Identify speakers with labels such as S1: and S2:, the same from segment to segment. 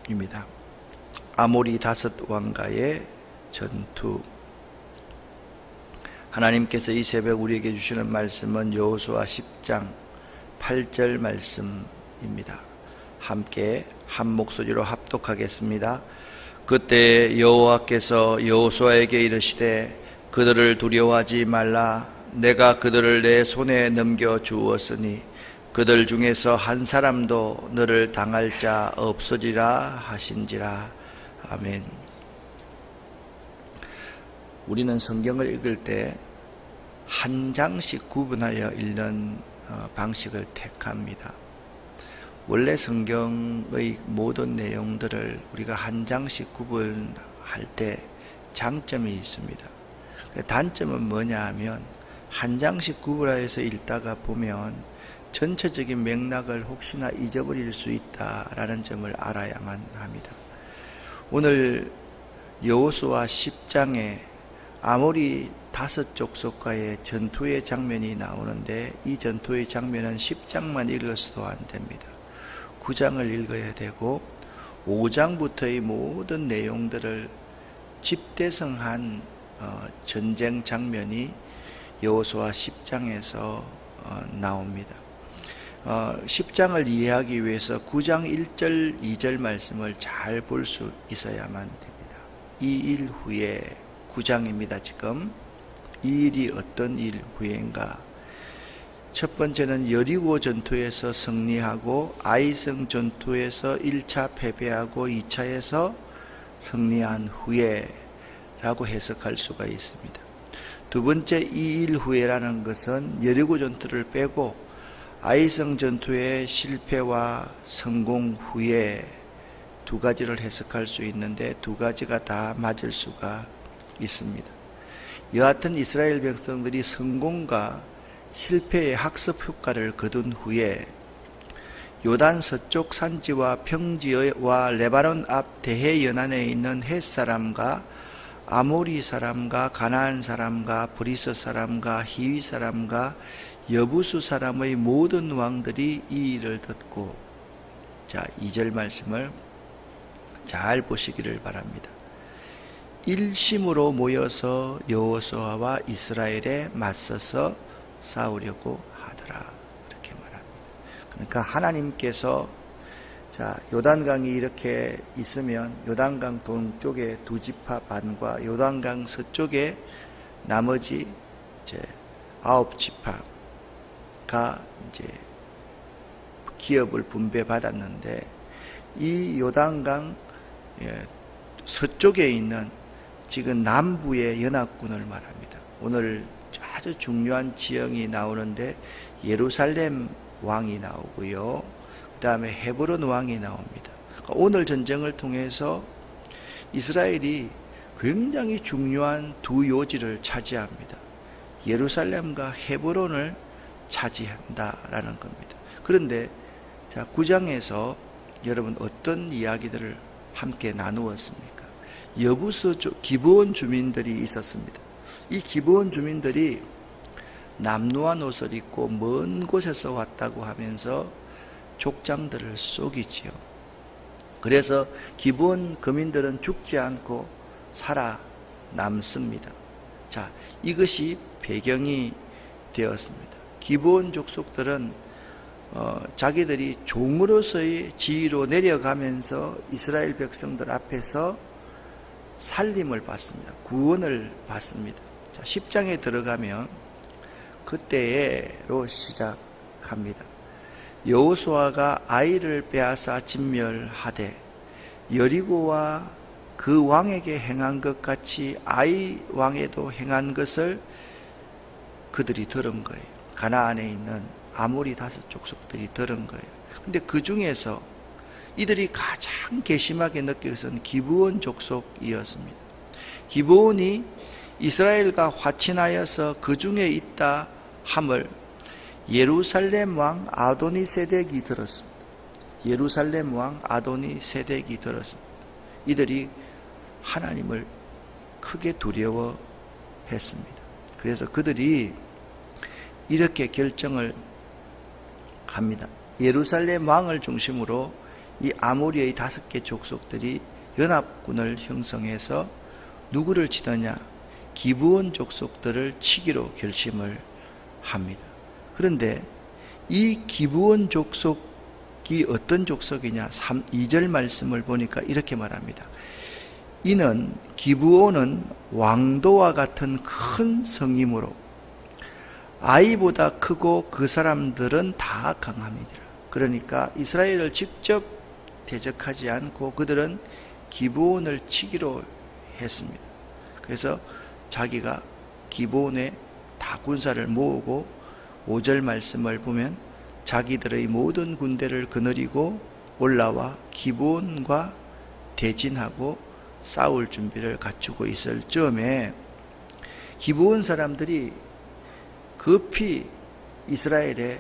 S1: 입니다. 아모리 다섯 왕과의 전투. 하나님께서 이 새벽 우리에게 주시는 말씀은 여호수아 10장 8절 말씀입니다. 함께 한 목소리로 합독하겠습니다. 그때 여호와께서 여호수아에게 이르시되 그들을 두려워하지 말라. 내가 그들을 내 손에 넘겨 주었으니 그들 중에서 한 사람도 너를 당할 자 없으리라 하신지라. 아멘. 우리는 성경을 읽을 때 한 장씩 구분하여 읽는 방식을 택합니다. 원래 성경의 모든 내용들을 우리가 한 장씩 구분할 때 장점이 있습니다. 단점은 뭐냐 하면 한 장씩 구분해서 읽다가 보면 전체적인 맥락을 혹시나 잊어버릴 수 있다라는 점을 알아야만 합니다. 오늘 여호수아 10장에 아모리 다섯 족속과의 전투의 장면이 나오는데 이 전투의 장면은 10장만 읽어서도 안 됩니다. 9장을 읽어야 되고 5장부터의 모든 내용들을 집대성한 전쟁 장면이 여호수아 10장에서 나옵니다. 10장을 이해하기 위해서 9장 1절 2절 말씀을 잘 볼 수 있어야만 됩니다. 이 일 후에 9장입니다. 지금 이 일이 어떤 일 후에인가? 첫 번째는 여리고 전투에서 승리하고 아이성 전투에서 1차 패배하고 2차에서 승리한 후에 라고 해석할 수가 있습니다. 두 번째 이 일 후에라는 것은 여리고 전투를 빼고 아이성 전투의 실패와 성공 후에 두 가지를 해석할 수 있는데 두 가지가 다 맞을 수가 있습니다. 여하튼 이스라엘 백성들이 성공과 실패의 학습 효과를 거둔 후에 요단 서쪽 산지와 평지와 레바논 앞 대해 연안에 있는 헷 사람과 아모리 사람과 가나안 사람과 브리스 사람과 히위 사람과 여부수 사람의 모든 왕들이 이 일을 듣고, 자, 2절 말씀을 잘 보시기를 바랍니다. 일심으로 모여서 여호수아와 이스라엘에 맞서서 싸우려고 하더라. 이렇게 말합니다. 그러니까 하나님께서, 자, 요단강이 이렇게 있으면 요단강 동쪽에 두 지파 반과 요단강 서쪽에 나머지 이제 9지파가 이제 기업을 분배받았는데, 이 요단강 서쪽에 있는 지금 남부의 연합군을 말합니다. 오늘 아주 중요한 지형이 나오는데 예루살렘 왕이 나오고요. 그 다음에 헤브론 왕이 나옵니다. 그러니까 오늘 전쟁을 통해서 이스라엘이 굉장히 중요한 두 요지를 차지합니다. 예루살렘과 헤브론을 차지한다라는 겁니다. 그런데 자, 9장에서 여러분 어떤 이야기들을 함께 나누었습니까? 여부수 기브온 주민들이 있었습니다. 이 기브온 주민들이 남루한 옷을 입고 먼 곳에서 왔다고 하면서 족장들을 속이지요. 그래서 기브온 거민들은 죽지 않고 살아남습니다. 자, 이것이 배경이 되었습니다. 기브온 족속들은 자기들이 종으로서의 지위로 내려가면서 이스라엘 백성들 앞에서 살림을 받습니다. 구원을 받습니다. 자, 10장에 들어가면 그때로 시작합니다. 여호수아가 아이를 빼앗아 진멸하되 여리고와 그 왕에게 행한 것 같이 아이 왕에도 행한 것을 그들이 들은 거예요. 가나안에 있는 아모리 다섯 족속들이 들은 거예요. 근데 그 중에서 이들이 가장 괘씸하게 느낀 것은 기브온 족속이었습니다. 기브온이 이스라엘과 화친하여서 그 중에 있다 함을 예루살렘 왕 아도니세덱이 들었습니다. 예루살렘 왕 아도니세덱이 들었습니다. 이들이 하나님을 크게 두려워했습니다. 그래서 그들이 이렇게 결정을 합니다. 예루살렘 왕을 중심으로 이 아모리의 5개 족속들이 연합군을 형성해서 누구를 치더냐? 기브온 족속들을 치기로 결심을 합니다. 그런데 이 기브온 족속이 어떤 족속이냐? 2절 말씀을 보니까 이렇게 말합니다. 이는 기브온은 왕도와 같은 큰 성이므로 아이보다 크고 그 사람들은 다 강함이니라. 그러니까 이스라엘을 직접 대적하지 않고 그들은 기브온을 치기로 했습니다. 그래서 자기가 기브온에 다 군사를 모으고 5절 말씀을 보면 자기들의 모든 군대를 거느리고 올라와 기브온과 대진하고 싸울 준비를 갖추고 있을 즈음에 기브온 사람들이 급히 이스라엘에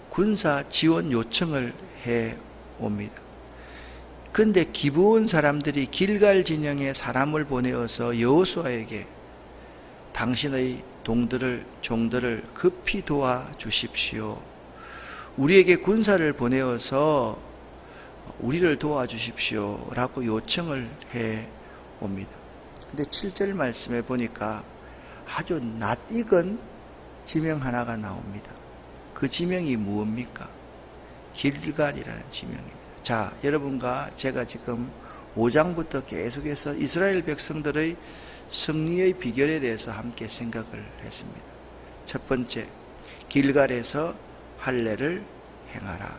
S1: 군사 지원 요청을 해 옵니다. 그런데 기브온 사람들이 길갈 진영에 사람을 보내어서 여호수아에게 당신의 종들을 급히 도와주십시오. 우리에게 군사를 보내어서 우리를 도와주십시오 라고 요청을 해 옵니다. 근데 7절 말씀에 보니까 아주 낯익은 지명 하나가 나옵니다. 그 지명이 무엇입니까? 길갈이라는 지명입니다. 자, 여러분과 제가 지금 5장부터 계속해서 이스라엘 백성들의 승리의 비결에 대해서 함께 생각을 했습니다. 첫 번째, 길갈에서 할례를 행하라.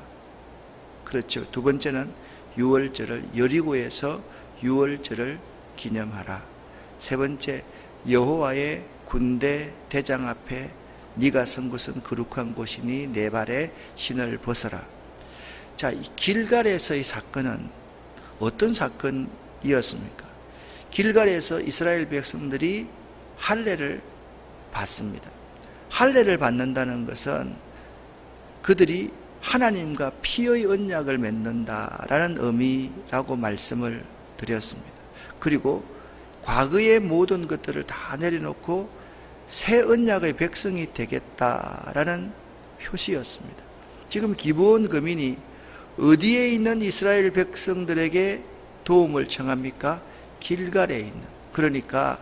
S1: 그렇죠. 두 번째는 유월절을 여리고에서 유월절을 기념하라. 세 번째, 여호와의 군대 대장 앞에 네가 선 곳은 거룩한 곳이니 내 발에 신을 벗어라. 자, 이 길갈에서의 사건은 어떤 사건이었습니까? 길갈에서 이스라엘 백성들이 할례를 받습니다. 할례를 받는다는 것은 그들이 하나님과 피의 언약을 맺는다라는 의미라고 말씀을 드렸습니다. 그리고 과거의 모든 것들을 다 내려놓고 새 언약의 백성이 되겠다라는 표시였습니다. 지금 기브온 거민이 어디에 있는 이스라엘 백성들에게 도움을 청합니까? 길갈에 있는. 그러니까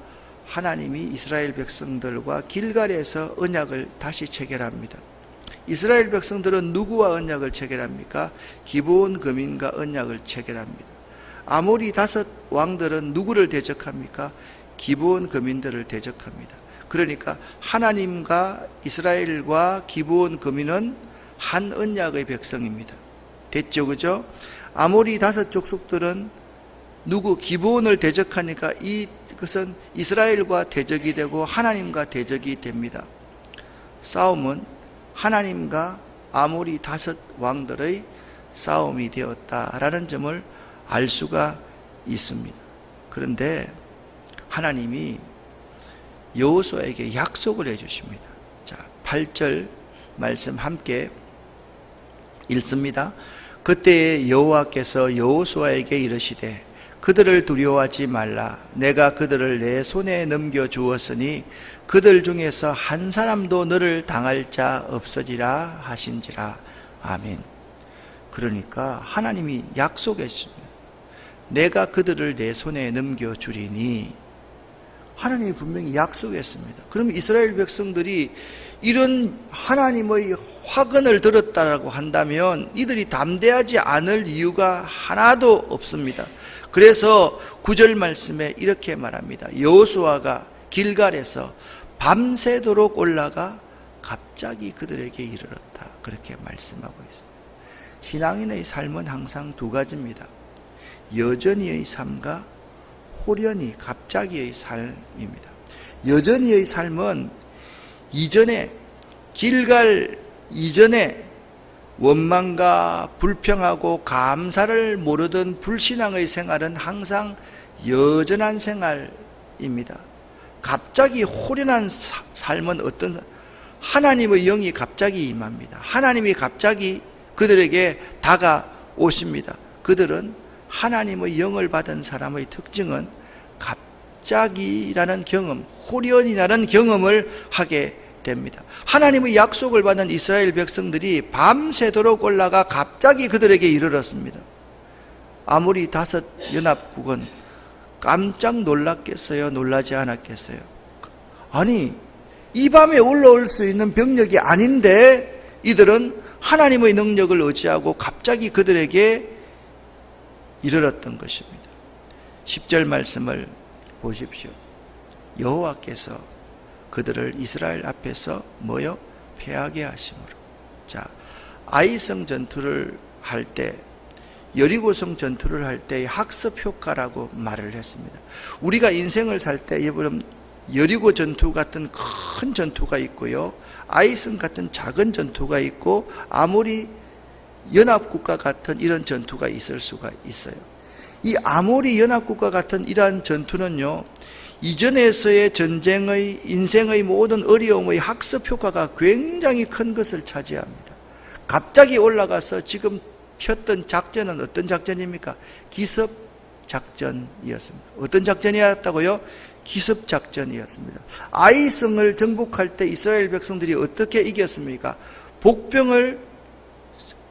S1: 하나님이 이스라엘 백성들과 길갈에서 언약을 다시 체결합니다. 이스라엘 백성들은 누구와 언약을 체결합니까? 기브온 거민과 언약을 체결합니다. 아모리 5 왕들은 누구를 대적합니까? 기브온 거민들을 대적합니다. 그러니까 하나님과 이스라엘과 기브온 거민은 한 언약의 백성입니다. 됐죠, 그죠? 아모리 5 족속들은 기브온을 대적하니까 이것은 이스라엘과 대적이 되고 하나님과 대적이 됩니다. 싸움은 하나님과 아모리 5 왕들의 싸움이 되었다라는 점을 알 수가 있습니다. 그런데 하나님이 여호수아에게 약속을 해주십니다. 자, 8절 말씀 함께 읽습니다. 그때에 여호와께서 여호수아에게 이르시되 그들을 두려워하지 말라. 내가 그들을 내 손에 넘겨주었으니 그들 중에서 한 사람도 너를 당할 자 없으리라 하신지라. 아멘. 그러니까 하나님이 약속했습니다. 내가 그들을 내 손에 넘겨주리니 하나님이 분명히 약속했습니다. 그럼 이스라엘 백성들이 이런 하나님의 화근을 들었다라고 한다면 이들이 담대하지 않을 이유가 하나도 없습니다. 그래서 9절 말씀에 이렇게 말합니다. 여호수아가 길갈에서 밤새도록 올라가 갑자기 그들에게 이르렀다. 그렇게 말씀하고 있습니다. 신앙인의 삶은 항상 2가지입니다. 여전히의 삶과 호련히 갑자기의 삶입니다. 여전히의 삶은 길갈 이전에 원망과 불평하고 감사를 모르던 불신앙의 생활은 항상 여전한 생활입니다. 갑자기 호련한 삶은 하나님의 영이 갑자기 임합니다. 하나님이 갑자기 그들에게 다가오십니다. 그들은 하나님의 영을 받은 사람의 특징은 갑자기라는 경험, 호련이라는 경험을 하게 됩니다. 하나님의 약속을 받은 이스라엘 백성들이 밤새도록 올라가 갑자기 그들에게 이르렀습니다. 아모리 다섯 연합국은 깜짝 놀랐겠어요? 놀라지 않았겠어요? 아니, 이 밤에 올라올 수 있는 병력이 아닌데 이들은 하나님의 능력을 의지하고 갑자기 그들에게 이르렀던 것입니다. 10절 말씀을 보십시오. 여호와께서 그들을 이스라엘 앞에서 뭐요? 패하게 하심으로. 자, 아이성 전투를 할 때, 여리고성 전투를 할 때의 학습 효과라고 말을 했습니다. 우리가 인생을 살 때 여러분 여리고 전투 같은 큰 전투가 있고요, 아이성 같은 작은 전투가 있고, 아모리 연합국가 같은 이런 전투가 있을 수가 있어요. 이 아모리 연합국가 같은 이러한 전투는요, 이전에서의 전쟁의 인생의 모든 어려움의 학습 효과가 굉장히 큰 것을 차지합니다. 갑자기 올라가서 지금 폈던 작전은 어떤 작전입니까? 기습 작전이었습니다. 어떤 작전이었다고요? 기습 작전이었습니다. 아이성을 정복할 때 이스라엘 백성들이 어떻게 이겼습니까? 복병을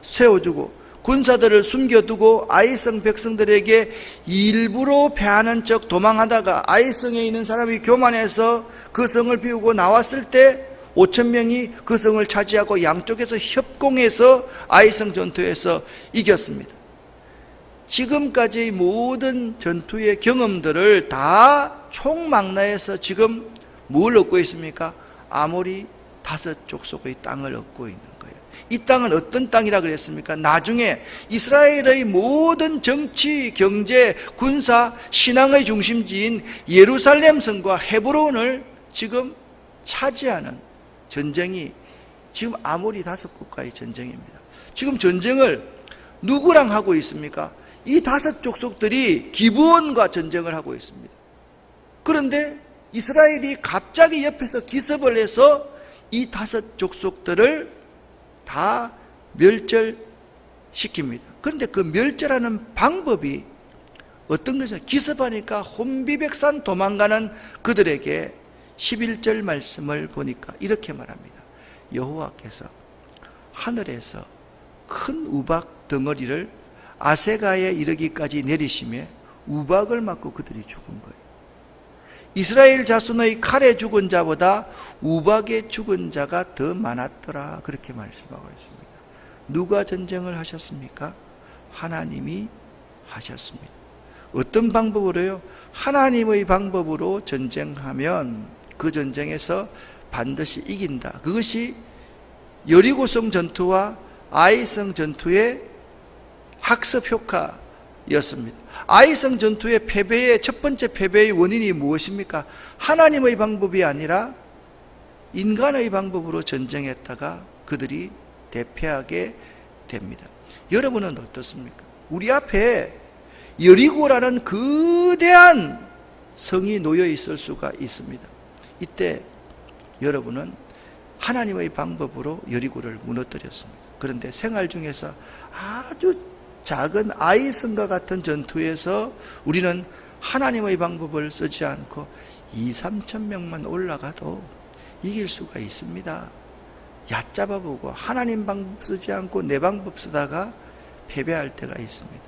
S1: 세워주고 군사들을 숨겨두고 아이성 백성들에게 일부러 패하는 척 도망하다가 아이성에 있는 사람이 교만해서 그 성을 비우고 나왔을 때 5,000명이 그 성을 차지하고 양쪽에서 협공해서 아이성 전투에서 이겼습니다. 지금까지의 모든 전투의 경험들을 다 총망라해서 지금 뭘 얻고 있습니까? 아모리 다섯 족속의 땅을 얻고 있는 거예요. 이 땅은 어떤 땅이라 그랬습니까? 나중에 이스라엘의 모든 정치, 경제, 군사, 신앙의 중심지인 예루살렘 성과 헤브론을 지금 차지하는 전쟁이 지금 아모리 다섯 국가의 전쟁입니다. 지금 전쟁을 누구랑 하고 있습니까? 이 다섯 족속들이 기브온과 전쟁을 하고 있습니다. 그런데 이스라엘이 갑자기 옆에서 기습을 해서 이 다섯 족속들을 다 멸절시킵니다. 그런데 그 멸절하는 방법이 어떤 것이냐? 기습하니까 혼비백산 도망가는 그들에게 11절 말씀을 보니까 이렇게 말합니다. 여호와께서 하늘에서 큰 우박 덩어리를 아세가에 이르기까지 내리시며 우박을 맞고 그들이 죽은 거예요. 이스라엘 자손의 칼에 죽은 자보다 우박에 죽은 자가 더 많았더라, 그렇게 말씀하고 있습니다. 누가 전쟁을 하셨습니까? 하나님이 하셨습니다. 어떤 방법으로요? 하나님의 방법으로 전쟁하면 그 전쟁에서 반드시 이긴다. 그것이 여리고성 전투와 아이성 전투의 학습 효과였습니다. 아이성 전투의 패배의 첫 번째 패배의 원인이 무엇입니까? 하나님의 방법이 아니라 인간의 방법으로 전쟁했다가 그들이 대패하게 됩니다. 여러분은 어떻습니까? 우리 앞에 여리고라는 거대한 성이 놓여 있을 수가 있습니다. 이때 여러분은 하나님의 방법으로 여리고를 무너뜨렸습니다. 그런데 생활 중에서 아주 작은 아이성과 같은 전투에서 우리는 하나님의 방법을 쓰지 않고 2-3천 명만 올라가도 이길 수가 있습니다. 얕잡아보고 하나님 방법 쓰지 않고 내 방법 쓰다가 패배할 때가 있습니다.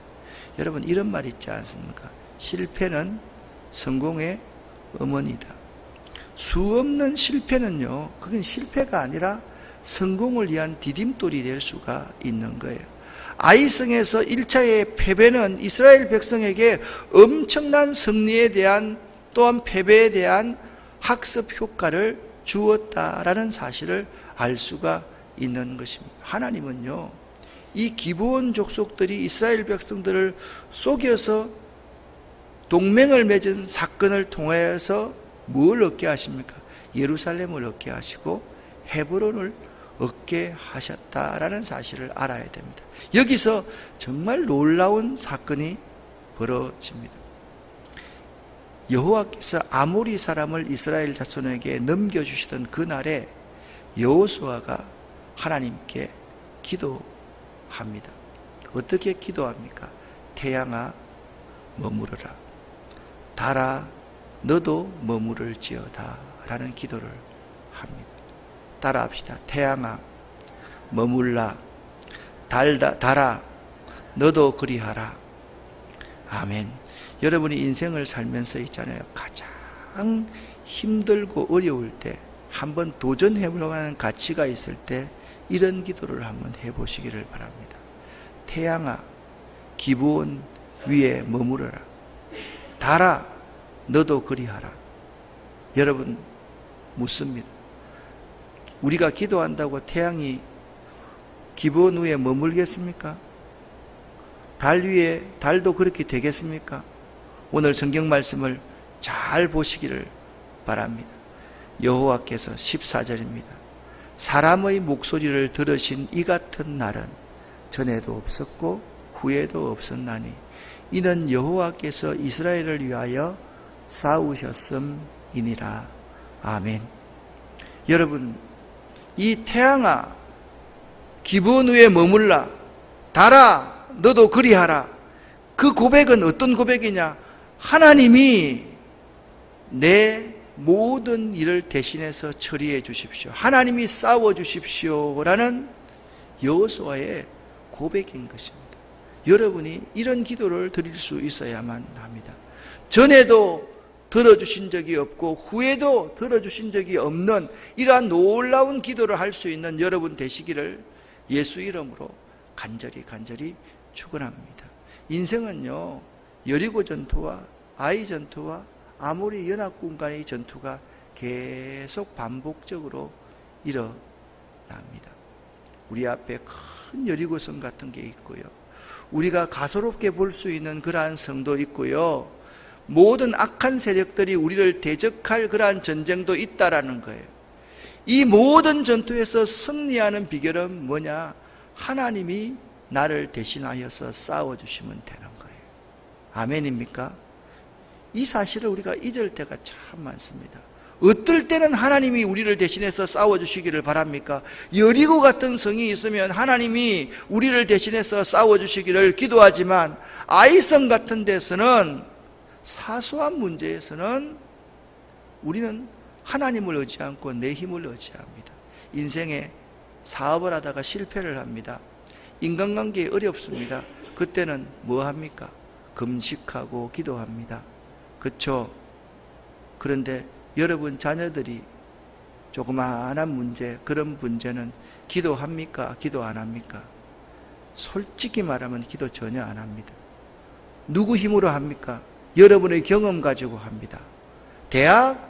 S1: 여러분, 이런 말 있지 않습니까? 실패는 성공의 어머니다. 수없는 실패는요, 그건 실패가 아니라 성공을 위한 디딤돌이 될 수가 있는 거예요. 아이성에서 1차의 패배는 이스라엘 백성에게 엄청난 승리에 대한, 또한 패배에 대한 학습 효과를 주었다라는 사실을 알 수가 있는 것입니다. 하나님은요, 이 기브온 족속들이 이스라엘 백성들을 속여서 동맹을 맺은 사건을 통하여서 뭘 얻게 하십니까? 예루살렘을 얻게 하시고 헤브론을 얻게 하셨다라는 사실을 알아야 됩니다. 여기서 정말 놀라운 사건이 벌어집니다. 여호와께서 아모리 사람을 이스라엘 자손에게 넘겨주시던 그날에 여호수아가 하나님께 기도합니다. 어떻게 기도합니까? 태양아 머무르라, 달아 너도 머무를지어다 라는 기도를 합니다. 따라합시다. 태양아 머물라, 달아 너도 그리하라, 아멘. 여러분이 인생을 살면서 있잖아요. 가장 힘들고 어려울 때 한번 도전해볼 만한 가치가 있을 때 이런 기도를 한번 해보시기를 바랍니다. 태양아, 기브온 위에 머무르라. 달아, 너도 그리하라. 여러분, 묻습니다. 우리가 기도한다고 태양이 기브온 위에 머물겠습니까? 달 위에 달도 그렇게 되겠습니까? 오늘 성경 말씀을 잘 보시기를 바랍니다. 여호와께서 14절입니다. 사람의 목소리를 들으신 이 같은 날은 전에도 없었고 후에도 없었나니 이는 여호와께서 이스라엘을 위하여 싸우셨음이니라. 아멘. 여러분, 이 태양아, 기브온 위에 머물라. 달아, 너도 그리하라. 그 고백은 어떤 고백이냐? 하나님이 내 모든 일을 대신해서 처리해 주십시오. 하나님이 싸워 주십시오라는 여호수아의 고백인 것입니다. 여러분이 이런 기도를 드릴 수 있어야만 합니다. 전에도 들어주신 적이 없고 후에도 들어주신 적이 없는 이러한 놀라운 기도를 할 수 있는 여러분 되시기를 예수 이름으로 간절히 축원합니다. 인생은요, 여리고 전투와 아이 전투와 아모리 연합군 간의 전투가 계속 반복적으로 일어납니다. 우리 앞에 큰 여리고성 같은 게 있고요. 우리가 가소롭게 볼 수 있는 그러한 성도 있고요. 모든 악한 세력들이 우리를 대적할 그러한 전쟁도 있다라는 거예요. 이 모든 전투에서 승리하는 비결은 뭐냐? 하나님이 나를 대신하여서 싸워주시면 되는 거예요. 아멘입니까? 이 사실을 우리가 잊을 때가 참 많습니다. 어떨 때는 하나님이 우리를 대신해서 싸워주시기를 바랍니까? 여리고 같은 성이 있으면 하나님이 우리를 대신해서 싸워주시기를 기도하지만 아이성 같은 데서는 사소한 문제에서는 우리는 하나님을 의지 않고 내 힘을 의지합니다. 인생에 사업을 하다가 실패를 합니다. 인간관계에 어렵습니다. 그때는 뭐 합니까? 금식하고 기도합니다. 그렇죠? 그런데 여러분 자녀들이 조그마한 문제, 그런 문제는 기도합니까? 기도 안 합니까? 솔직히 말하면 기도 전혀 안 합니다. 누구 힘으로 합니까? 여러분의 경험 가지고 합니다. 대학?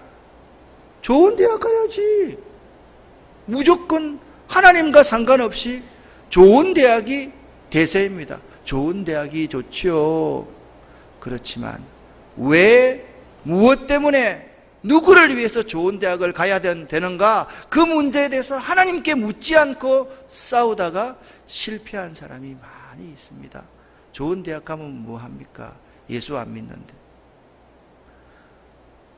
S1: 좋은 대학 가야지. 무조건 하나님과 상관없이 좋은 대학이 대세입니다. 좋은 대학이 좋지요. 그렇지만 왜, 무엇 때문에, 누구를 위해서 좋은 대학을 가야 되는가? 그 문제에 대해서 하나님께 묻지 않고 싸우다가 실패한 사람이 많이 있습니다. 좋은 대학 가면 뭐 합니까? 예수 안 믿는데.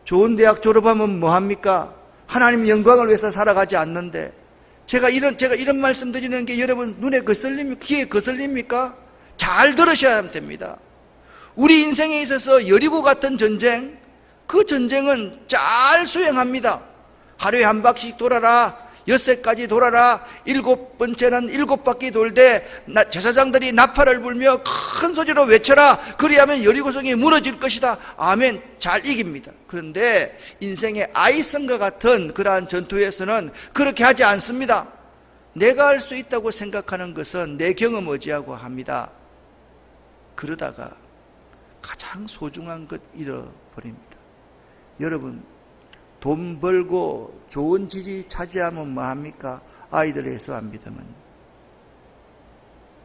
S1: 좋은 대학 졸업하면 뭐 합니까? 하나님 영광을 위해서 살아가지 않는데. 제가 이런 말씀 드리는 게 여러분 눈에 거슬립니까? 귀에 거슬립니까? 잘 들으셔야 됩니다. 우리 인생에 있어서 여리고 같은 전쟁, 그 전쟁은 잘 수행합니다. 하루에 한 바퀴씩 돌아라, 6새까지 돌아라, 7번째는 7바퀴 돌되 제사장들이 나팔을 불며 큰 소리로 외쳐라. 그리하면 여리고성이 무너질 것이다. 아멘. 잘 이깁니다. 그런데 인생의 아이성과 같은 그러한 전투에서는 그렇게 하지 않습니다. 내가 할 수 있다고 생각하는 것은 내 경험 의지하고 합니다. 그러다가 가장 소중한 것 잃어버립니다. 여러분, 돈 벌고 좋은 지지 차지하면 뭐합니까? 아이들 예수 안 믿으면,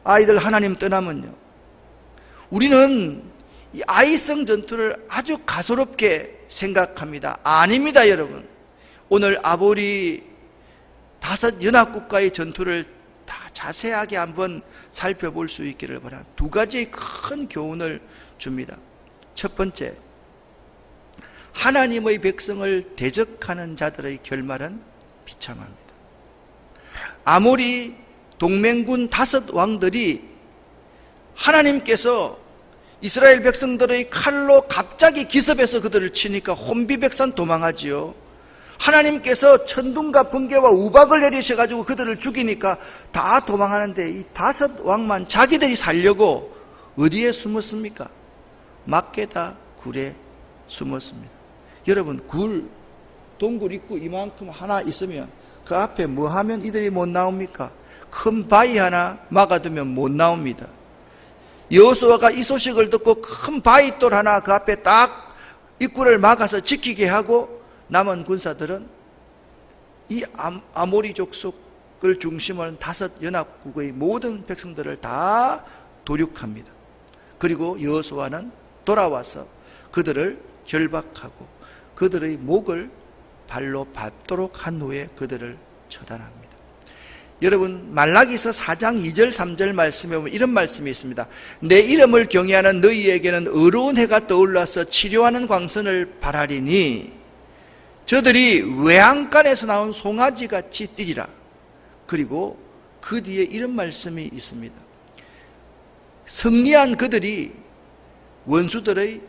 S1: 아이들 하나님 떠나면요. 우리는 이 아이성 전투를 아주 가소롭게 생각합니다. 아닙니다, 여러분. 오늘 아모리 5 연합국가의 전투를 다 자세하게 한번 살펴볼 수 있기를 바랍니다. 2가지의 큰 교훈을 줍니다. 첫 번째, 하나님의 백성을 대적하는 자들의 결말은 비참합니다. 아모리 동맹군 5 왕들이 하나님께서 이스라엘 백성들의 칼로 갑자기 기습해서 그들을 치니까 혼비백산 도망하지요. 하나님께서 천둥과 번개와 우박을 내리셔가지고 그들을 죽이니까 다 도망하는데 이 5 왕만 자기들이 살려고 어디에 숨었습니까? 막게다 굴에 숨었습니다. 여러분, 동굴 입구 이만큼 하나 있으면 그 앞에 뭐 하면 이들이 못 나옵니까? 큰 바위 하나 막아두면 못 나옵니다. 여호수아가 이 소식을 듣고 큰 바위돌 하나 그 앞에 딱 입구를 막아서 지키게 하고 남은 군사들은 이 아모리 족속을 중심으로 5 연합국의 모든 백성들을 다 도륙합니다. 그리고 여호수아는 돌아와서 그들을 결박하고 그들의 목을 발로 밟도록 한 후에 그들을 처단합니다. 여러분, 말라기서 4장 2절 3절 말씀에 보면 이런 말씀이 있습니다. 내 이름을 경외하는 너희에게는 어두운 해가 떠올라서 치료하는 광선을 발하리니 저들이 외양간에서 나온 송아지같이 뛰리라. 그리고 그 뒤에 이런 말씀이 있습니다. 승리한 그들이 원수들의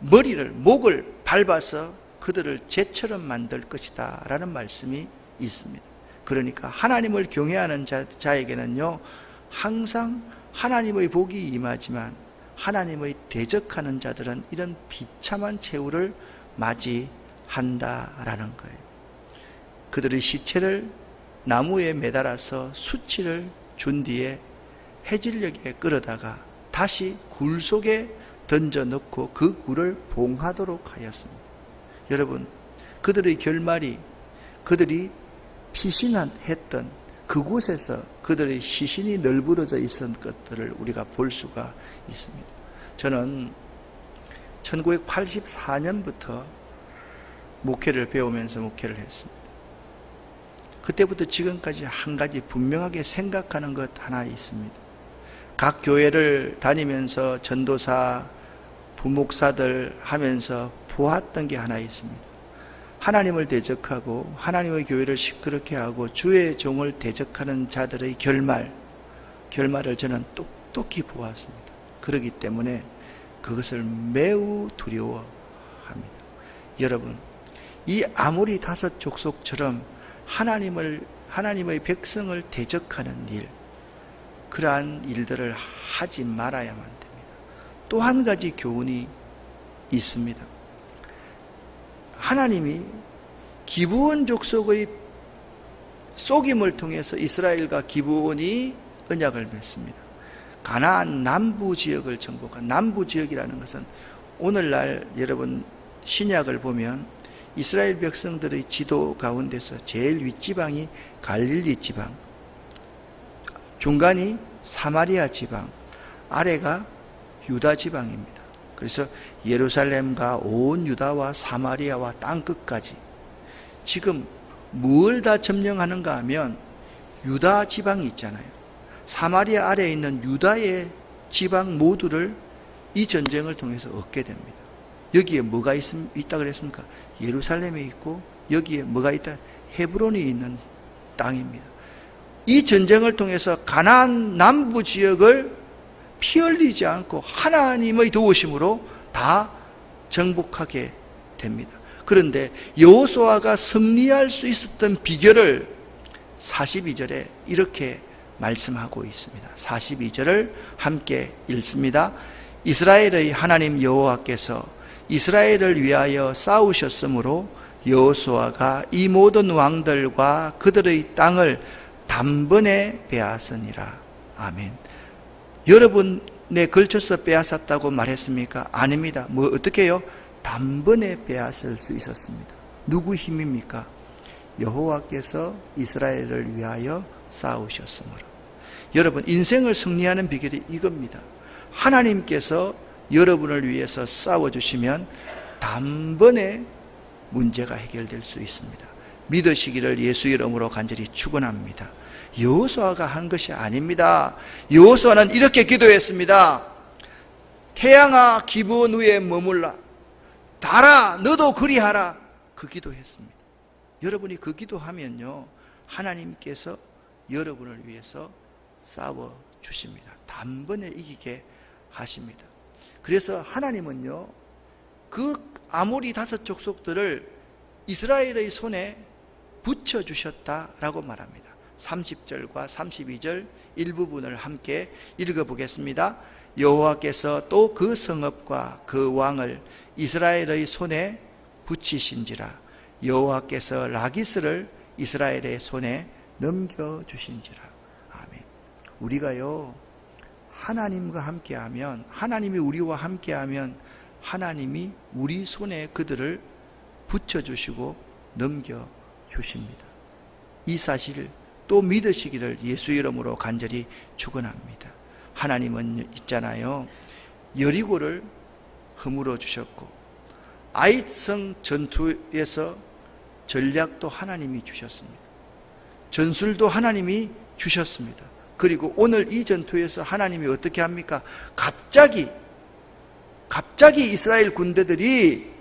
S1: 목을 밟아서 그들을 재처럼 만들 것이다 라는 말씀이 있습니다. 그러니까 하나님을 경외하는 자에게는요, 항상 하나님의 복이 임하지만 하나님의 대적하는 자들은 이런 비참한 최후를 맞이한다라는 거예요. 그들의 시체를 나무에 매달아서 수치를 준 뒤에 해질녘에 끌어다가 다시 굴 속에 던져넣고 그 굴을 봉하도록 하였습니다. 여러분, 그들의 결말이 그들이 피신했던 그곳에서 그들의 시신이 널브러져 있었던 것들을 우리가 볼 수가 있습니다. 저는 1984년부터 목회를 배우면서 목회를 했습니다. 그때부터 지금까지 한 가지 분명하게 생각하는 것 하나 있습니다. 각 교회를 다니면서 전도사, 부목사들 하면서 보았던 게 하나 있습니다. 하나님을 대적하고 하나님의 교회를 시끄럽게 하고 주의 종을 대적하는 자들의 결말을 저는 똑똑히 보았습니다. 그렇기 때문에 그것을 매우 두려워합니다. 여러분, 이 아모리 5 족속처럼 하나님의 백성을 대적하는 일, 그러한 일들을 하지 말아야만 됩니다. 또 한 가지 교훈이 있습니다. 하나님이 기브온 족속의 속임을 통해서 이스라엘과 기브온이 언약을 맺습니다. 가나안 남부 지역을 정복한, 남부 지역이라는 것은 오늘날 여러분 신약을 보면 이스라엘 백성들의 지도 가운데서 제일 윗지방이 갈릴리 지방, 중간이 사마리아 지방, 아래가 유다 지방입니다. 그래서 예루살렘과 온 유다와 사마리아와 땅끝까지 지금 뭘 다 점령하는가 하면 유다 지방이 있잖아요. 사마리아 아래에 있는 유다의 지방 모두를 이 전쟁을 통해서 얻게 됩니다. 여기에 뭐가 있다 그랬습니까? 예루살렘에 있고 여기에 뭐가 있다? 헤브론이 있는 땅입니다. 이 전쟁을 통해서 가나안 남부 지역을 피 흘리지 않고 하나님의 도우심으로 다 정복하게 됩니다. 그런데 여호수아가 승리할 수 있었던 비결을 42절에 이렇게 말씀하고 있습니다. 42절을 함께 읽습니다. 이스라엘의 하나님 여호와께서 이스라엘을 위하여 싸우셨으므로 여호수아가 이 모든 왕들과 그들의 땅을 단번에 빼앗으니라. 아멘. 여러분에 걸쳐서 빼앗았다고 말했습니까? 아닙니다. 어떻게 해요? 단번에 빼앗을 수 있었습니다. 누구 힘입니까? 여호와께서 이스라엘을 위하여 싸우셨으므로. 여러분, 인생을 승리하는 비결이 이겁니다. 하나님께서 여러분을 위해서 싸워주시면 단번에 문제가 해결될 수 있습니다. 믿으시기를 예수 이름으로 간절히 축원합니다. 여호수아가 한 것이 아닙니다. 여호수아는 이렇게 기도했습니다. 태양아 기브온 위에 머물라, 달아 너도 그리하라. 그 기도했습니다. 여러분이 그 기도하면요, 하나님께서 여러분을 위해서 싸워 주십니다. 단번에 이기게 하십니다. 그래서 하나님은요, 그 아모리 5 족속들을 이스라엘의 손에 붙여주셨다라고 말합니다. 30절과 32절 일부분을 함께 읽어보겠습니다. 여호와께서 또 그 성읍과 그 왕을 이스라엘의 손에 붙이신지라. 여호와께서 라기스를 이스라엘의 손에 넘겨주신지라. 아멘. 우리가요, 하나님과 함께하면, 하나님이 우리와 함께하면 하나님이 우리 손에 그들을 붙여주시고 넘겨주십니다. 이 사실을 또 믿으시기를 예수 이름으로 간절히 축원합니다. 하나님은 있잖아요, 여리고를 허물어 주셨고 아이성 전투에서 전략도 하나님이 주셨습니다. 전술도 하나님이 주셨습니다. 그리고 오늘 이 전투에서 하나님이 어떻게 합니까? 갑자기 이스라엘 군대들이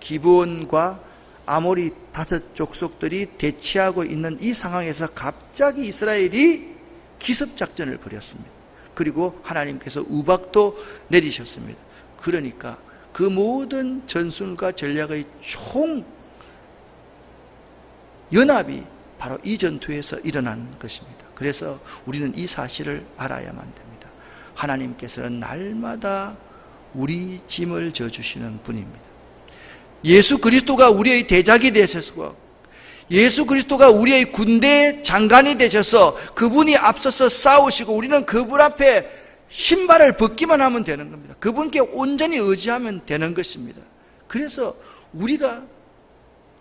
S1: 기브온과 아모리 다섯 족속들이 대치하고 있는 이 상황에서 갑자기 이스라엘이 기습작전을 벌였습니다. 그리고 하나님께서 우박도 내리셨습니다. 그러니까 그 모든 전술과 전략의 총 연합이 바로 이 전투에서 일어난 것입니다. 그래서 우리는 이 사실을 알아야만 됩니다. 하나님께서는 날마다 우리 짐을 져주시는 분입니다. 예수 그리스도가 우리의 대작이 되셔서, 예수 그리스도가 우리의 군대 장관이 되셔서 그분이 앞서서 싸우시고 우리는 그분 앞에 신발을 벗기만 하면 되는 겁니다. 그분께 온전히 의지하면 되는 것입니다. 그래서 우리가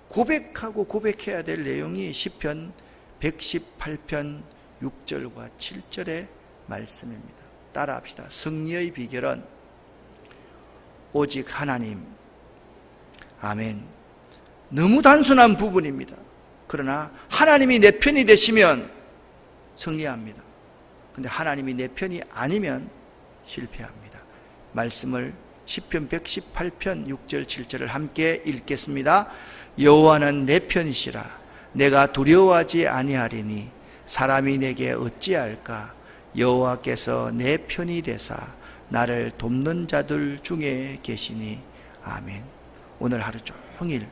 S1: 고백하고 고백해야 될 내용이 시편 118편 6절과 7절의 말씀입니다. 따라합시다. 승리의 비결은 오직 하나님. 아멘. 너무 단순한 부분입니다. 그러나 하나님이 내 편이 되시면 승리합니다. 근데 하나님이 내 편이 아니면 실패합니다. 말씀을 시편 118편 6절 7절을 함께 읽겠습니다. 여호와는 내 편이시라. 내가 두려워하지 아니하리니 사람이 내게 어찌할까. 여호와께서 내 편이 되사 나를 돕는 자들 중에 계시니. 아멘. 오늘 하루 종일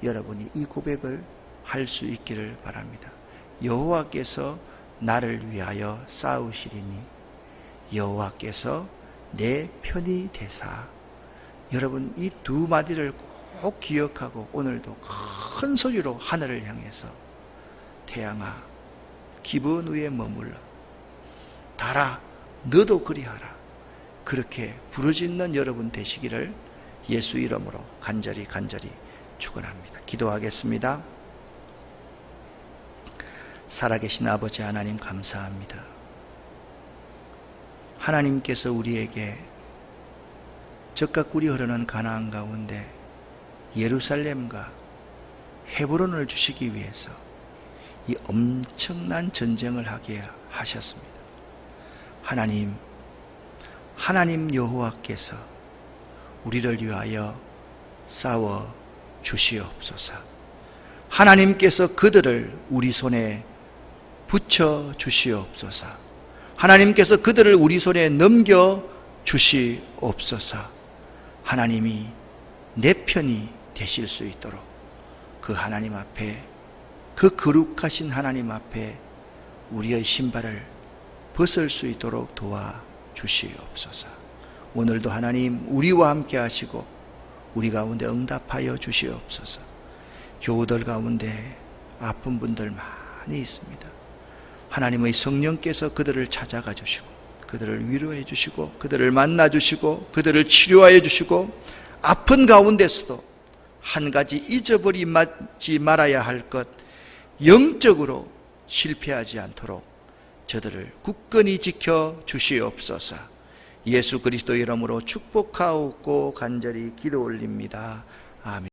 S1: 여러분이 이 고백을 할 수 있기를 바랍니다. 여호와께서 나를 위하여 싸우시리니 여호와께서 내 편이 되사. 여러분 이 두 마디를 꼭 기억하고 오늘도 큰 소리로 하늘을 향해서 태양아 기브온 위에 머물러 달아 너도 그리하라. 그렇게 부르짖는 여러분 되시기를 예수 이름으로 간절히 축원합니다. 기도하겠습니다. 살아계신 아버지 하나님 감사합니다. 하나님께서 우리에게 적과 꿀이 흐르는 가나안 가운데 예루살렘과 헤브론을 주시기 위해서 이 엄청난 전쟁을 하게 하셨습니다. 하나님 여호와께서 우리를 위하여 싸워 주시옵소서. 하나님께서 그들을 우리 손에 붙여 주시옵소서. 하나님께서 그들을 우리 손에 넘겨 주시옵소서. 하나님이 내 편이 되실 수 있도록 그 하나님 앞에, 그 거룩하신 하나님 앞에 우리의 신발을 벗을 수 있도록 도와주시옵소서. 오늘도 하나님 우리와 함께 하시고 우리 가운데 응답하여 주시옵소서. 교우들 가운데 아픈 분들 많이 있습니다. 하나님의 성령께서 그들을 찾아가 주시고 그들을 위로해 주시고 그들을 만나 주시고 그들을 치료하여 주시고 아픈 가운데서도 한 가지 잊어버리지 말아야 할 것, 영적으로 실패하지 않도록 저들을 굳건히 지켜 주시옵소서. 예수 그리스도 이름으로 축복하옵고 간절히 기도 올립니다. 아멘.